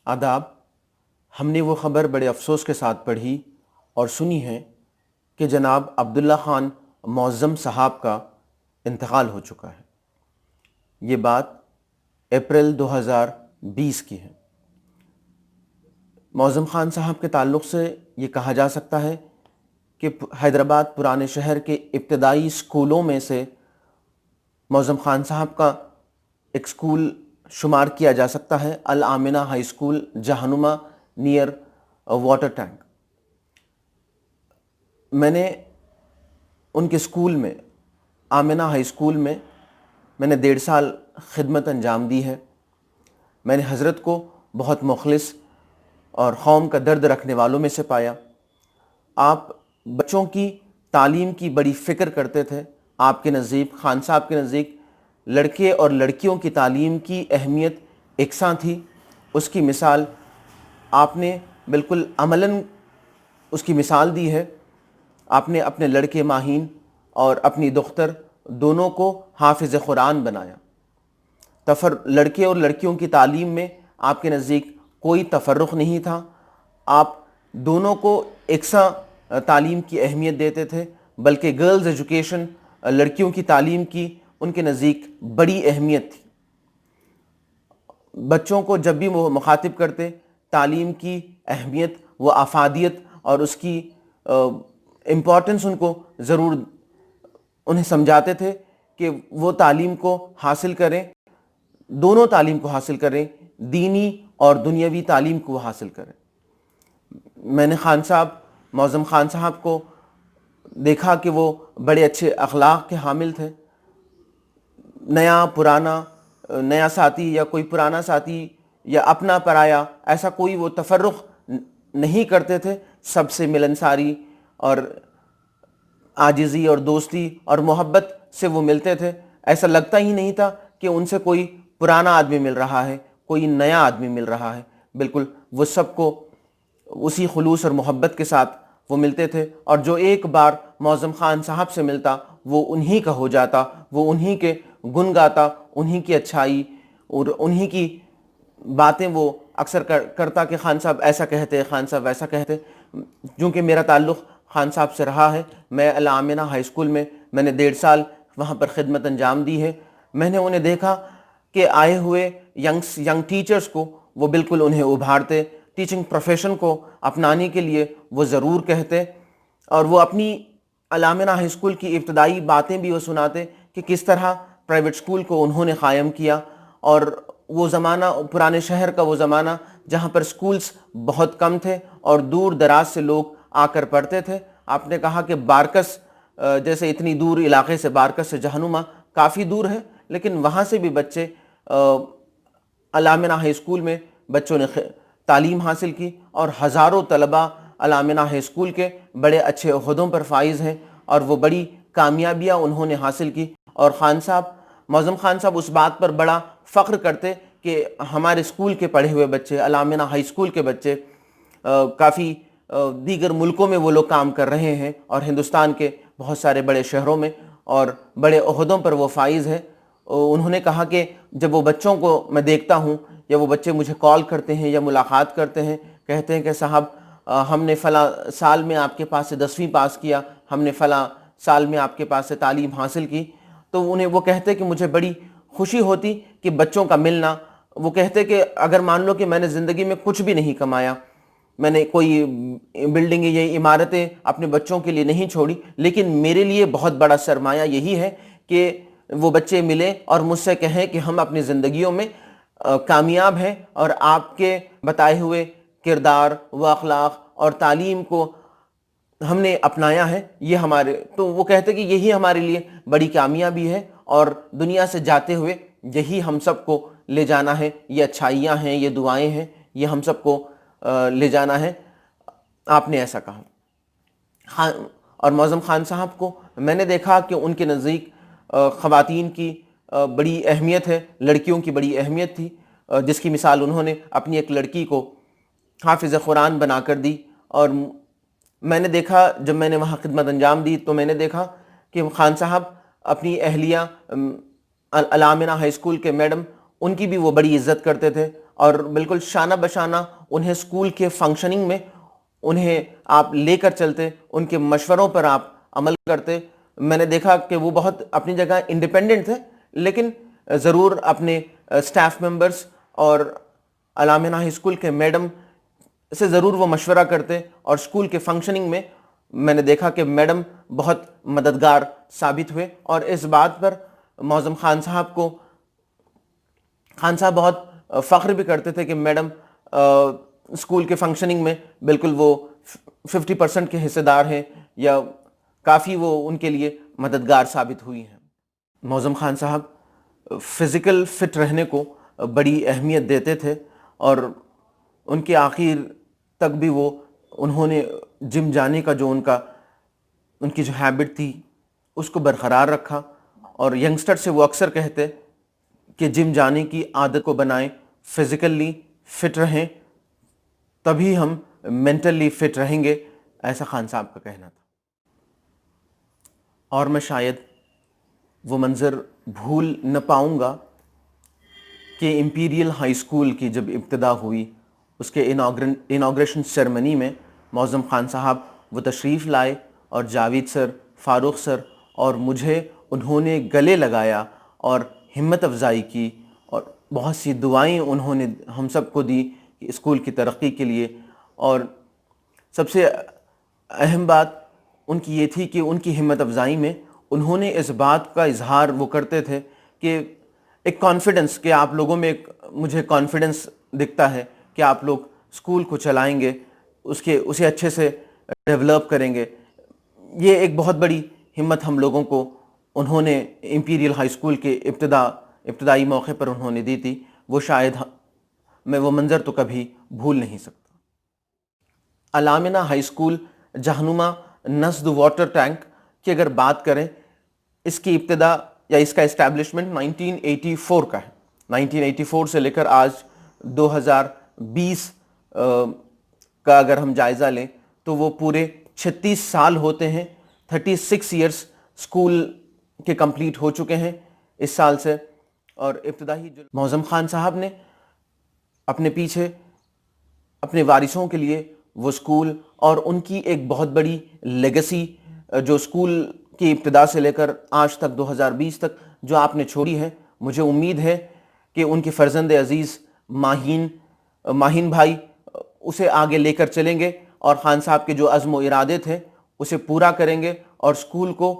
آداب۔ ہم نے وہ خبر بڑے افسوس کے ساتھ پڑھی اور سنی ہے کہ جناب عبداللہ خان معظم صاحب کا انتقال ہو چکا ہے۔ یہ بات اپریل 2020 کی ہے۔ معظم خان صاحب کے تعلق سے یہ کہا جا سکتا ہے کہ حیدرآباد پرانے شہر کے ابتدائی اسکولوں میں سے معظم خان صاحب کا ایک اسکول شمار کیا جا سکتا ہے، الآمنہ ہائی اسکول، جہنما نیئر واٹر ٹینک۔ میں نے ان کے اسکول میں، آمنہ ہائی اسکول میں، میں نے 1.5 سال خدمت انجام دی ہے۔ میں نے حضرت کو بہت مخلص اور قوم کا درد رکھنے والوں میں سے پایا۔ آپ بچوں کی تعلیم کی بڑی فکر کرتے تھے۔ آپ کے نزدیک، خان صاحب کے نزدیک، لڑکے اور لڑکیوں کی تعلیم کی اہمیت یکساں تھی۔ اس کی مثال آپ نے بالکل عملاً اس کی مثال دی ہے۔ آپ نے اپنے لڑکے ماہین اور اپنی دختر دونوں کو حافظ قرآن بنایا۔ لڑکے اور لڑکیوں کی تعلیم میں آپ کے نزدیک کوئی تفرق نہیں تھا۔ آپ دونوں کو یکساں تعلیم کی اہمیت دیتے تھے، بلکہ گرلز ایجوکیشن، لڑکیوں کی تعلیم کی ان کے نزدیک بڑی اہمیت تھی۔ بچوں کو جب بھی وہ مخاطب کرتے، تعلیم کی اہمیت، وہ افادیت اور اس کی امپورٹنس ان کو ضرور انہیں سمجھاتے تھے کہ وہ تعلیم کو حاصل کریں، دونوں تعلیم کو حاصل کریں، دینی اور دنیاوی تعلیم کو حاصل کریں۔ میں نے خان صاحب، معظم خان صاحب کو دیکھا کہ وہ بڑے اچھے اخلاق کے حامل تھے۔ نیا ساتھی یا کوئی پرانا ساتھی یا اپنا پرایا، ایسا کوئی وہ تفرق نہیں کرتے تھے۔ سب سے ملنساری اور عاجزی اور دوستی اور محبت سے وہ ملتے تھے۔ ایسا لگتا ہی نہیں تھا کہ ان سے کوئی پرانا آدمی مل رہا ہے، کوئی نیا آدمی مل رہا ہے۔ بالکل وہ سب کو اسی خلوص اور محبت کے ساتھ وہ ملتے تھے، اور جو ایک بار معظم خان صاحب سے ملتا وہ انہی کا ہو جاتا، وہ انہی کے گن گاتا، انہی کی اچھائی اور انہی کی باتیں وہ اکثر کرتا کہ خان صاحب ایسا کہتے، خان صاحب ویسا کہتے۔ چونکہ میرا تعلق خان صاحب سے رہا ہے، میں الآمنہ ہائی اسکول میں نے 1.5 سال وہاں پر خدمت انجام دی ہے۔ میں نے انہیں دیکھا کہ آئے ہوئے ینگ ٹیچرز کو وہ بالکل انہیں ابھارتے، ٹیچنگ پروفیشن کو اپنانے کے لیے وہ ضرور کہتے، اور وہ اپنی الآمنہ ہائی اسکول کی ابتدائی باتیں بھی وہ سناتے کہ کس طرح پرائیویٹ اسکول کو انہوں نے قائم کیا۔ اور وہ زمانہ، پرانے شہر کا وہ زمانہ جہاں پر اسکولز بہت کم تھے اور دور دراز سے لوگ آ کر پڑھتے تھے۔ آپ نے کہا کہ بارکس جیسے اتنی دور علاقے سے، بارکس سے جہنما کافی دور ہے، لیکن وہاں سے بھی بچے الآمنہ ہائی اسکول میں بچوں نے تعلیم حاصل کی، اور ہزاروں طلباء الآمنہ ہائی اسکول کے بڑے اچھے عہدوں پر فائز ہیں، اور وہ بڑی کامیابیاں انہوں نے حاصل کی۔ اور خان صاحب، معظم خان صاحب اس بات پر بڑا فخر کرتے کہ ہمارے اسکول کے پڑھے ہوئے بچے، الآمنہ ہائی اسکول کے بچے کافی دیگر ملکوں میں وہ لوگ کام کر رہے ہیں، اور ہندوستان کے بہت سارے بڑے شہروں میں اور بڑے عہدوں پر وہ فائز ہیں۔ انہوں نے کہا کہ جب وہ بچوں کو میں دیکھتا ہوں، یا وہ بچے مجھے کال کرتے ہیں یا ملاقات کرتے ہیں، کہتے ہیں کہ صاحب ہم نے فلاں سال میں آپ کے پاس سے 10ویں پاس کیا، ہم نے فلاں سال میں آپ کے پاس سے تعلیم حاصل کی، تو انہیں وہ کہتے کہ مجھے بڑی خوشی ہوتی کہ بچوں کا ملنا۔ وہ کہتے کہ اگر مان لو کہ میں نے زندگی میں کچھ بھی نہیں کمایا، میں نے کوئی بلڈنگیں یا عمارتیں اپنے بچوں کے لیے نہیں چھوڑی، لیکن میرے لیے بہت بڑا سرمایہ یہی ہے کہ وہ بچے ملیں اور مجھ سے کہیں کہ ہم اپنی زندگیوں میں کامیاب ہیں، اور آپ کے بتائے ہوئے کردار و اخلاق اور تعلیم کو ہم نے اپنایا ہے۔ یہ ہمارے، تو وہ کہتے کہ یہی ہمارے لیے بڑی کامیابی ہے، اور دنیا سے جاتے ہوئے یہی ہم سب کو لے جانا ہے، یہ اچھائیاں ہیں، یہ دعائیں ہیں، یہ ہم سب کو لے جانا ہے۔ آپ نے ایسا کہا۔ اور معظم خان صاحب کو میں نے دیکھا کہ ان کے نزدیک خواتین کی بڑی اہمیت ہے، لڑکیوں کی بڑی اہمیت تھی، جس کی مثال انہوں نے اپنی ایک لڑکی کو حافظ قرآن بنا کر دی۔ اور میں نے دیکھا، جب میں نے وہاں خدمت انجام دی تو میں نے دیکھا کہ خان صاحب اپنی اہلیہ الآمنہ ہائی اسکول کے میڈم، ان کی بھی وہ بڑی عزت کرتے تھے، اور بالکل شانہ بشانہ انہیں اسکول کے فنکشننگ میں انہیں آپ لے کر چلتے، ان کے مشوروں پر آپ عمل کرتے. میں نے دیکھا کہ وہ بہت اپنی جگہ انڈیپینڈنٹ تھے، لیکن ضرور اپنے اسٹاف ممبرز اور علامہ ہائی اسکول کے میڈم سے ضرور وہ مشورہ کرتے، اور اسکول کے فنکشننگ میں میں نے دیکھا کہ میڈم بہت مددگار ثابت ہوئے. اور اس بات پر معظم خان صاحب بہت فخر بھی کرتے تھے کہ میڈم اسکول کے فنکشننگ میں بالکل وہ 50% کے حصے دار ہیں، یا کافی وہ ان کے لیے مددگار ثابت ہوئی ہیں. معظم خان صاحب فزیکل فٹ رہنے کو بڑی اہمیت دیتے تھے، اور ان کے آخر تک بھی انہوں نے جم جانے کا جو ان کی جو ہیبٹ تھی اس کو برقرار رکھا. اور ینگسٹر سے وہ اکثر کہتے کہ جم جانے کی عادت کو بنائیں، فزیکلی فٹ رہیں، تبھی ہم مینٹلی فٹ رہیں گے، ایسا خان صاحب کا کہنا تھا. اور میں شاید وہ منظر بھول نہ پاؤں گا کہ امپیریل ہائی اسکول کی جب ابتدا ہوئی، اس کے اناگریشن سیرمنی میں معظم خان صاحب وہ تشریف لائے، اور جاوید سر، فاروق سر اور مجھے انہوں نے گلے لگایا اور ہمت افزائی کی، اور بہت سی دعائیں انہوں نے ہم سب کو دی کہ اسکول کی ترقی کے لیے. اور سب سے اہم بات ان کی یہ تھی کہ ان کی ہمت افزائی میں انہوں نے اس بات کا اظہار وہ کرتے تھے کہ ایک کانفیڈنس، کہ آپ لوگوں میں مجھے کانفیڈنس دکھتا ہے کہ آپ لوگ اسکول کو چلائیں گے، اسے اچھے سے ڈیولپ کریں گے. یہ ایک بہت بڑی ہمت ہم لوگوں کو انہوں نے امپیریل ہائی اسکول کے ابتدائی موقع پر انہوں نے دی تھی. وہ شاید میں وہ منظر تو کبھی بھول نہیں سکتا. علامہ ہائی اسکول جہنما نسد واٹر ٹینک کی اگر بات کریں، اس کی ابتدا یا اس کا اسٹیبلشمنٹ 1984 کا ہے. 1984 سے لے کر آج 2020 کا اگر ہم جائزہ لیں تو وہ پورے 36 سال ہوتے ہیں. 36 ایئرس اسکول کے کمپلیٹ ہو چکے ہیں اس سال سے. اور ابتدائی معظم خان صاحب نے اپنے پیچھے اپنے وارثوں کے لیے وہ اسکول اور ان کی ایک بہت بڑی لیگسی جو اسکول کی ابتدا سے لے کر آج تک 2020 تک جو آپ نے چھوڑی ہے، مجھے امید ہے کہ ان کے فرزند عزیز ماہین بھائی اسے آگے لے کر چلیں گے، اور خان صاحب کے جو عزم و ارادے تھے اسے پورا کریں گے، اور اسکول کو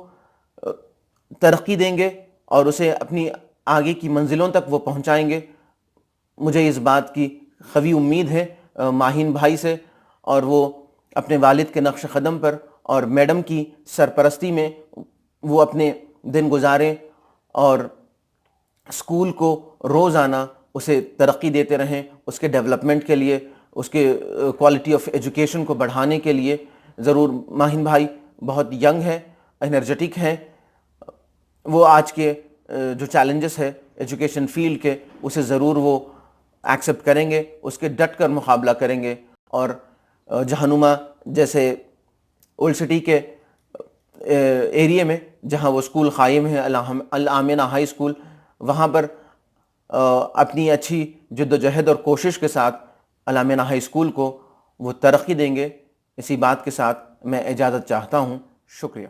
ترقی دیں گے اور اسے اپنی آگے کی منزلوں تک وہ پہنچائیں گے. مجھے اس بات کی قوی امید ہے ماہین بھائی سے، اور وہ اپنے والد کے نقش قدم پر اور میڈم کی سرپرستی میں وہ اپنے دن گزاریں، اور اسکول کو روزانہ اسے ترقی دیتے رہیں، اس کے ڈیولپمنٹ کے لیے، اس کے کوالٹی آف ایجوکیشن کو بڑھانے کے لیے. ضرور ماہین بھائی بہت ینگ ہیں، انرجیٹک ہیں، وہ آج کے جو چیلنجز ہے ایجوکیشن فیلڈ کے اسے ضرور وہ ایکسیپٹ کریں گے، اس کے ڈٹ کر مقابلہ کریں گے. اور جہنما جیسے اولڈ سٹی کے ایریے میں جہاں وہ اسکول قائم ہے، الآمنہ ہائی اسکول، وہاں پر اپنی اچھی جد و جہد اور کوشش کے ساتھ الآمنہ ہائی اسکول کو وہ ترقی دیں گے. اسی بات کے ساتھ میں اجازت چاہتا ہوں. شکریہ.